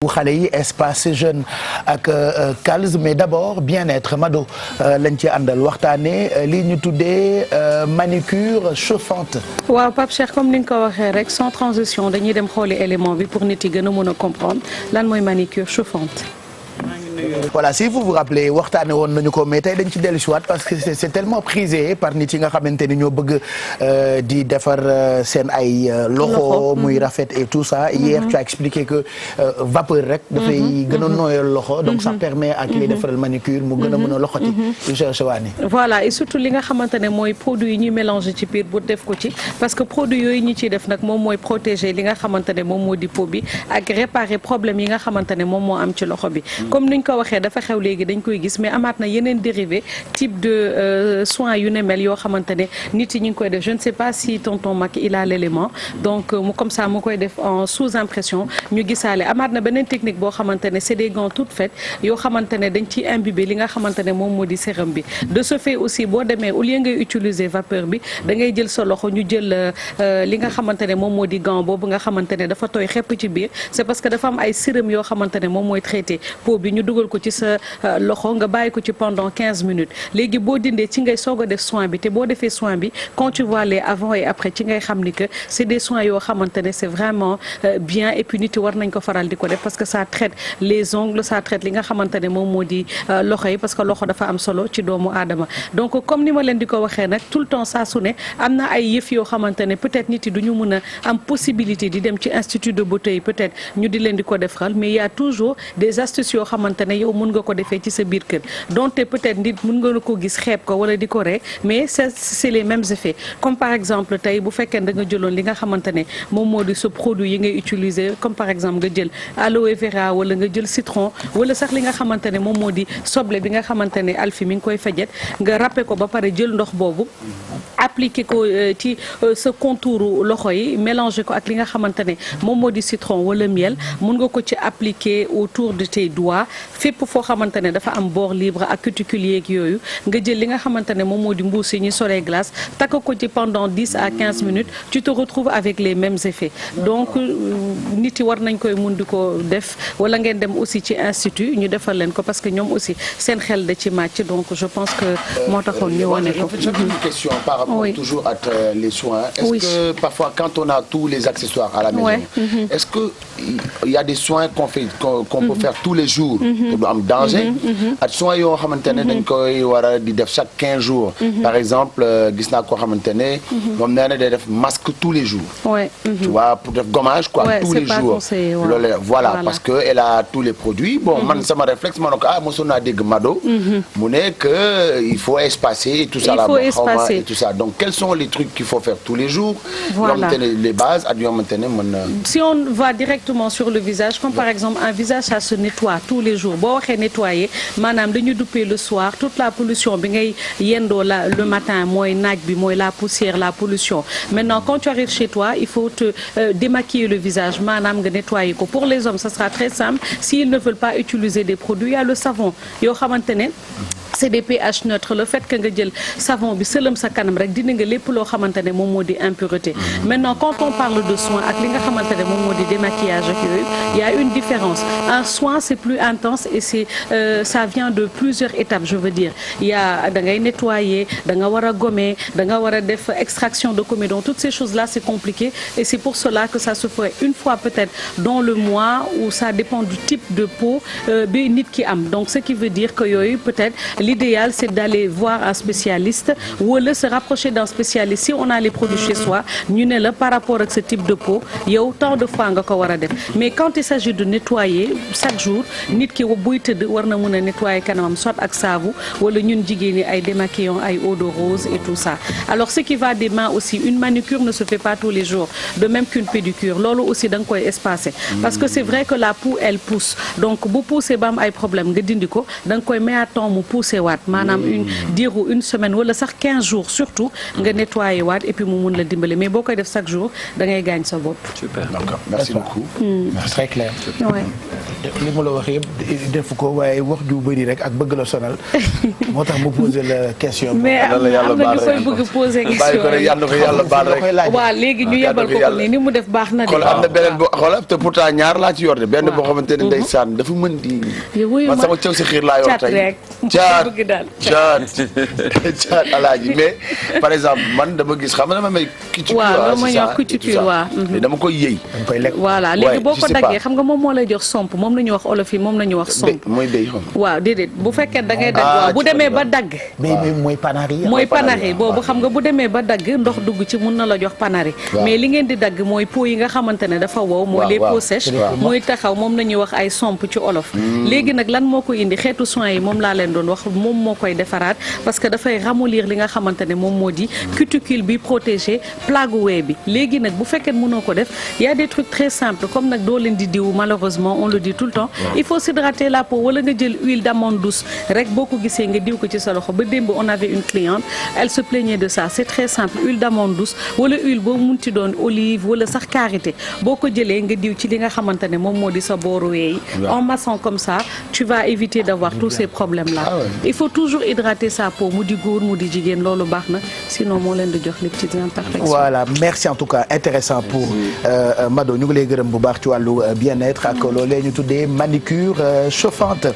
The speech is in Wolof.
bu xale yi espace jeune ak calze mais d'abord bien-être Mado lañ ci àndal waxtaanee lii ñu tuddee manucure chauffante. waaw Pape Cheikh comme ni nga ko waxee rek sans transition dañuy dem xooli élément bi pour nit yi gën a mën a comprendre lan mooy manucure chauffante. Voilà, si vous vous rappelez waxtaane woon nañu ko mais tey dañ ci dellu si waat parce que c'est tellement prisé par nit yi nga xamante ni ñoo bëgg di defar seen ay loxo muy rafet et tout ça. Hier tu as expliqué que vapeur rek dafay gën a nooyal loxo donc ça permet ak li defaral manucure mu gën a mën a loxoti Cheikh Chawani. Voilà et surtout li nga xamante ne mooy produit yi ñuy mélanger ci biir bu def ko ci parce que produit yooyu ñi ciy def nag moom mooy protéger li nga xamante ne moom moo di peau bi ak réparer problème yi nga xamante ne moom moo am ci loxo bi comme niñ ko waxee dafa xew léegi dañ koy gis mais amaat na yeneen dérivé type de soins yu ne mel yoo xamante ne nit yi ñu ngi koy def je ne sais pas si tonton Mac il a l'élément donc mu comme ça mu koy def en sous impression ñu gisaale amaat na beneen technique boo xamante ne c'est des gants toutes faites yoo xamante ne dañ ciy imbiber li nga xamante ne moom moo di sérum bi de ce fait aussi boo demee au lieu ngay utiliser vapeur bi da ngay jël sa loxo ñu jël li nga xamante ne moom moo di gant boobu nga xamante ne dafa tooy xepp ci biir c'est parce que dafa am ay sérum yoo xamante ne moom mooy traité peau bi ñu dugal ko ci sa loxo nga bàyyi ko ci pendant 15 minutes léegi boo dindee ci ngay soog a def soin bi te boo defee soin bi quand tu vois les avant et après ci ngay xam ni que c'est des soins yoo xamante ne c'est vraiment bien et puis nit yi war nañ ko faral di ko def parce que ça traite les ongles ça traite li nga xamante ne moom moo di loxo yi parce que loxo dafa am solo ci doomu aadama donc comme ni ma leen di ko waxee nag tout le temps saa su ne am na ay yëf yoo xamante ne peut-être nit yi du ñu mën a am possibilité di dem ci institut de beauté yi peut-être ñu di leen di ko defal mais il y a toujours des astuces yoo xamante ne yow mën nga ko defee ci sa biir kër donte peut-être nit mën nga ko gis xeeb ko wala di ko ree mais c'est les mêmes effets comme par exemple tey bu fekkee da nga jëloon li nga xamante ne moom moo di sa produit yi ngay utiliser comme par exemple nga jël aloe vera wala nga jël citron wala sax li nga xamante ne moom moo di soble bi nga xamante ne Alfi mi ngi koy fajet nga râpé ko ba pare jël ndox boobu appliquer ko ci sa contour loxo yi mélanger ko ak li nga xamante ne moom moo di citron wala miel mën nga ko ci appliquer autour de tes doigts fépp foo xamante ne dafa am bord libre ak cuticule yeeg yooyu nga jël li nga xamante ne moom moo di mbuus yi ñu solee glace takk ko ci pendant 10 à 15 minutes tu te retrouves avec les mêmes effets donc nit yi war nañ koy mun di ko def wala ngeen dem aussi ci institut ñu defal leen ko parce que ñoom aussi seen xel da ci màcc donc je pense que moo taxoon ñu wane ko. J'avais une question par rapport toujours à les soins. Est-ce que parfois quand on a tous les accessoires à la maison, est-ce que il y a des soins qu'on peut faire tous les jours te du am danger ak soins yoo xamante ne dañ koy war a di def chaque 15 jours par exemple gis naa koo xamante ne moom nee na day def masque tous les jours tu vois pour def gommage quoi tous les jours loolu voilà parce que elle a tous les produits bon man sama réflexe ma ne ko ah mosoon naa dégg Mado mu ne que il faut espacer et tout ça là et tout ça donc quels sont les trucs qu'il faut faire tous les jours yoo xamante ne les bases ak yoo xamante ne mën na si on va directement sur le visage comme par exemple un visage ça se nettoie tous les jours boo waxee nettoyer maanaam dañu duppee le soir toute la pollution bi ngay yendoo le matin mooy naaj bi mooy la poussière la pollution maintenant quand tu arrives chez toi il faut te démaquiller le visage maanaam nga nettoyer ko pour les hommes ça sera très simple s'ils ne veulent pas utiliser des produits il y a le savon yoo xamante ne c'est des pH neutres le fait que nga jël savon bi sëlëm sa kanam rek dina nga lépp loo xamante ne moom moo di impureté maintenant quand on parle de soin ak li nga xamante ne moom moo di démaquillage ak yooyu il y a une différence un soin c'est plus intense et c'est ça vient de plusieurs étapes je veux dire il y a da ngay nettoyer da nga war a gommer da nga war a def extraction de comédon toutes ces choses là c'est compliqué et c'est pour cela que ça se ferait une fois peut-être dans le mois où ça dépend du type de peau bi nit ki am donc ce qui veut dire que yooyu peut-être l'idéal c'est d'aller voir un spécialiste wala se rapprocher d'un spécialiste si on a les produits chez soi ñu ne la par rapport ak ce type de peau yow tant de fois nga ko war a def mais quand il s'agit de nettoyer chaque jour nit ki buy tëdd war na mën a nettoyer kanamam soit ak saabu wala ñun jigéen ñi ay démaquillant ay eau de rose et tout ça alors ce qui va des mains aussi une manucure ne se fait pas tous les jours de même qu'une pédicure loolu aussi da nga koy espacer parce que c'est vrai que la peau elle pousse donc bu pousser ba am ay problème nga dindi ko da nga koy may à temps mu pousser waat maanaam une semaine wala sax 15 jours surtout nga nettoyer waat et puis mu mun la dimbale mais boo koy def chaque jour da ngay gaañ sa bopp. Super. D'accord. Merci beaucoup. Très clair. Ouais. li ma la wax yëpp defu ko waaye wax ju bëri rek ak bëgg la sonal moo tax mu posé la question. mais am na ñu koy bëgg posé question bàyyi ko rek yàlla ko yàlla baal rek. waaw léegi ñu yebal ko nii ni mu def baax na de. xool am na beneen boo xoolal te pourtant ñaar laa ci yor de benn boo xamante ne ndeysaan dafa mën di. man sama cew si xiir laa yor tey. caat alaaji mais par exemple man dama gis xam nga dama may. waaw ma ñor culture waaw. dama koy yëy. dama koy lekk voilà léegi boo ko daggee xam nga moom moo lay jox somp moom la ñuy wax olof yi moom la ñuy wax somp. mooy béy xam waaw déedéet bu fekkee da ngay dagg waaw bu demee ba dagg. mooy panari. mooy panari boobu xam nga bu demee ba dagg ndox dugg ci mun na la jox panari. mais li ngeen di dagg mooy peau yi nga xamante ne dafa wow. mooy les peaux sèches. mooy taxaw moom la ñuy wax ay somp ci olof. léegi nag lan moo ko indi xeetu soins yi moom laa leen doon wax moom moo koy defaraat parce que dafay ramollir li nga xamante ne moom moo di cuticule bi protégé plaque wee bi léegi nag bu fekkee mënoo ko def y a des trucs très simples comme nag doo leen di diw malheureusement on le dit tout le temps il faut s'hydrater la peau wala nga jël huile d'amande douce rek boo ko gisee nga diw ko ci sa loxo ba démb on avait une cliente elle se plaignait de ça c'est très simple huile d'amande douce wala huile boo munti doon olive wala sax karité boo ko jëlee nga diw ci li nga xamante ne moom moo di sa booru weey en massant comme ça tu vas éviter d'avoir tous ces problèmes là il faut toujours hydrater sa peau mu di góor mu di jigéen loolu baax na sinon moo leen di jox les petites imperfections. Voilà merci en tout cas intéressant pour Mado ñu ngi lay gërëm bu baax ci wàllu bien-être ak loolee ñu tuddee manicure chauffante.